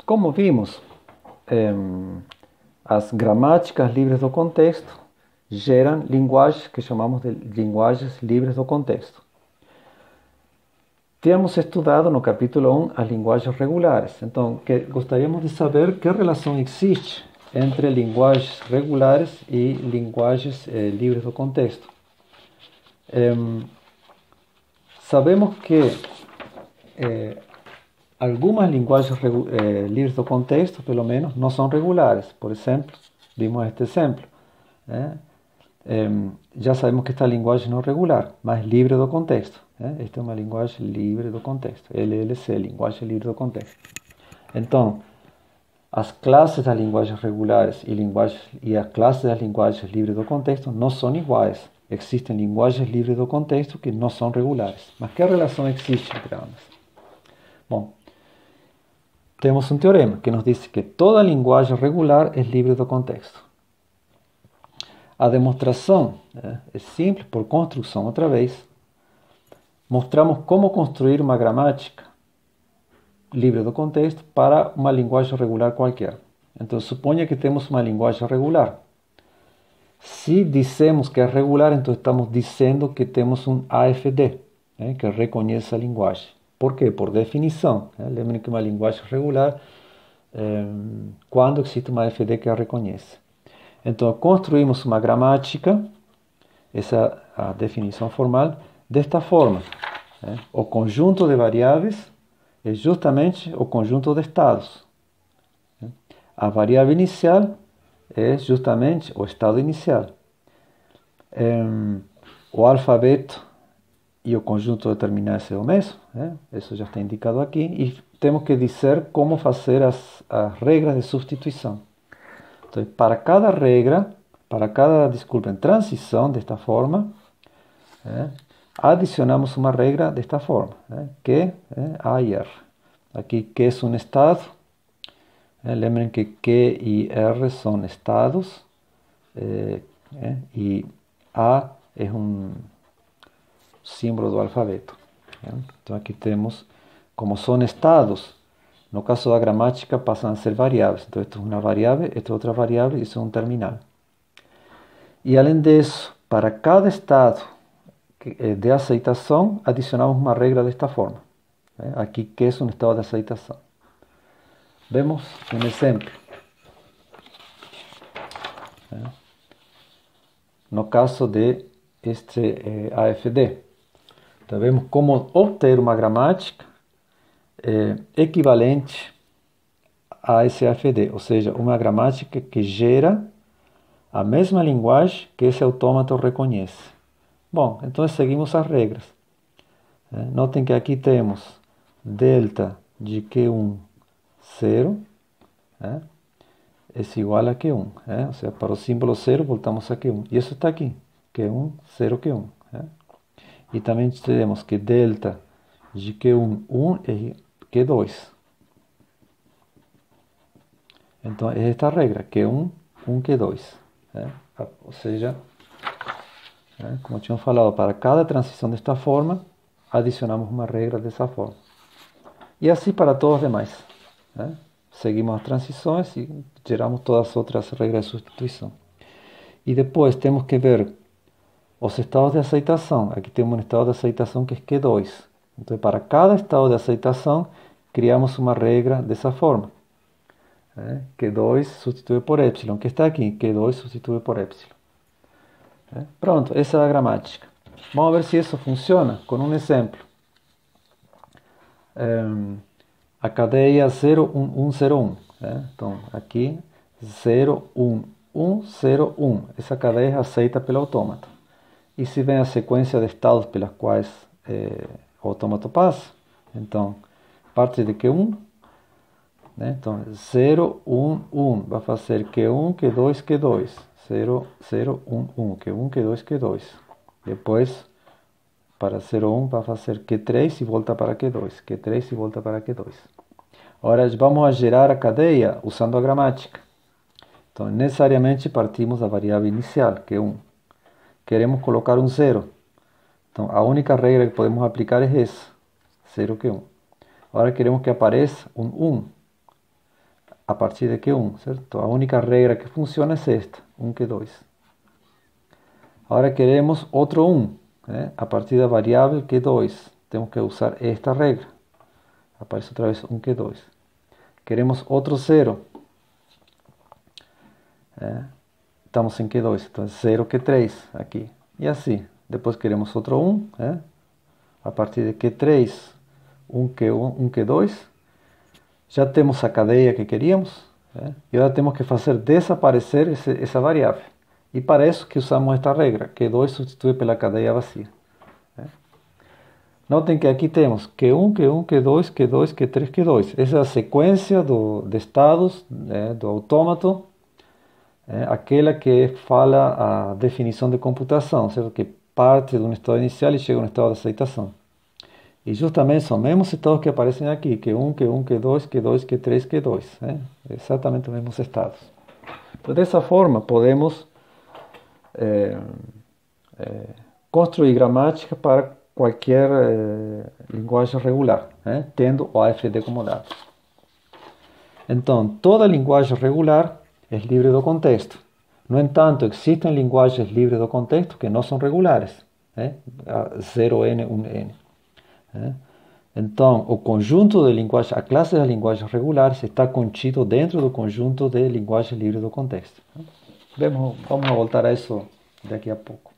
Como vimos, as gramáticas livres do contexto geram linguagens que chamamos de linguagens livres do contexto. Temos estudado no capítulo 1 as linguagens regulares. Então, gostaríamos de saber que relação existe entre linguagens regulares e linguagens livres do contexto. Sabemos que algumas linguagens livres do contexto, pelo menos, não são regulares. Por exemplo, vimos este exemplo. Já sabemos que esta linguagem não é regular, mas livre do contexto. Esta é uma linguagem livre do contexto. LLC, linguagem livre do contexto. Então, as classes das linguagens regulares e as classes das linguagens livres do contexto não são iguais. Existem linguagens livres do contexto que não são regulares. Mas que relação existe entre ambas? Bom, temos um teorema que nos diz que toda linguagem regular é livre do contexto. A demonstração é simples, por construção outra vez. Mostramos como construir uma gramática livre do contexto para uma linguagem regular qualquer. Então, suponha que temos uma linguagem regular. Se dissemos que é regular, então estamos dizendo que temos um AFD, que reconhece a linguagem. Por quê? Por definição. Lembrem que uma linguagem regular, quando existe uma AFD que a reconhece. Então, construímos uma gramática, essa é a definição formal, desta forma. O conjunto de variáveis é justamente o conjunto de estados. A variável inicial é justamente o estado inicial. O alfabeto e o conjunto de terminais é o mesmo. Isso já está indicado aqui. E temos que dizer como fazer as regras de substituição. Então, para cada regra, transição desta forma, adicionamos uma regra desta forma, que é A e R. Aqui Q é um estado. Lembrem que Q e R são estados. E A é um símbolo do alfabeto. Então aqui temos, como são estados, no caso da gramática passam a ser variáveis. Então isto é uma variável, isto é outra variável, isso é um terminal. E além disso, para cada estado de aceitação, adicionamos uma regra desta forma. Aqui que é um estado de aceitação. Vemos um exemplo. No caso de este AFD. Então vemos como obter uma gramática equivalente a esse AFD, ou seja, uma gramática que gera a mesma linguagem que esse autômato reconhece. Bom, então seguimos as regras. Notem que aqui temos delta de Q1, 0, é igual a Q1. Ou seja, para o símbolo 0 voltamos a Q1. E isso está aqui, Q1, 0, Q1. E também temos que delta de Q1, 1 é Q2. Então, é esta regra, Q1, 1, Q2. Ou seja, como tínhamos falado, para cada transição desta forma, adicionamos uma regra dessa forma. E assim para todos os demais. Seguimos as transições e geramos todas as outras regras de substituição. E depois temos que ver os estados de aceitação. Aqui temos um estado de aceitação que é Q2. Então, para cada estado de aceitação, criamos uma regra dessa forma. Q2 substitui por epsilon, que está aqui. Q2 substitui por epsilon. Pronto, essa é a gramática. Vamos ver se isso funciona com um exemplo. A cadeia 0, 1, 1, 0, 1. Então, aqui 0, 1, 1, 0, 1. Essa cadeia é aceita pelo autômato. E se vem a sequência de estados pelas quais o autômato passa, então, parte de Q1, então 0, 1, 1, vai fazer Q1, Q2, Q2, 0, 0, 1, 1, Q1, Q2, Q2. Depois, para 0, 1, vai fazer Q3 e volta para Q2, Q3 e volta para Q2. Agora, vamos a gerar a cadeia usando a gramática. Então, necessariamente partimos da variável inicial, Q1. Queremos colocar um 0. Então, a única regra que podemos aplicar é essa, 0 Q1. Agora queremos que apareça um 1. a partir de Q1, certo? A única regra que funciona es esta, 1 Q2. Ahora queremos otro 1, a partir da variável Q2. Temos que usar esta regra. Aparece outra vez 1 Q2. Queremos outro 0. Estamos em Q2, então 0 Q3 aqui. E assim. Depois queremos outro 1. A partir de Q3, 1 Q1, 1 Q2. Já temos a cadeia que queríamos. E agora temos que fazer desaparecer essa variável. E para isso que usamos esta regra. Q2 substitui pela cadeia vazia. Notem que aqui temos Q1, Q1, Q2, Q2, Q3, Q2. Essa é a sequência de estados do autômato, aquela que fala a definição de computação, certo? Que parte de um estado inicial e chega a um estado de aceitação. E justamente são os mesmos estados que aparecem aqui, Q1, Q1, Q2, Q2, Q3, Q2. Exatamente os mesmos estados. Então, dessa forma, podemos construir gramática para qualquer linguagem regular, tendo o AFD como dado. Então, toda linguagem regular é livre do contexto. No entanto, existem linguagens livres do contexto que não são regulares, 0N, 1N. Então, o conjunto de linguagens, a classe das linguagens regulares está contido dentro do conjunto de linguagens livres do contexto. Vamos voltar a isso daqui a pouco.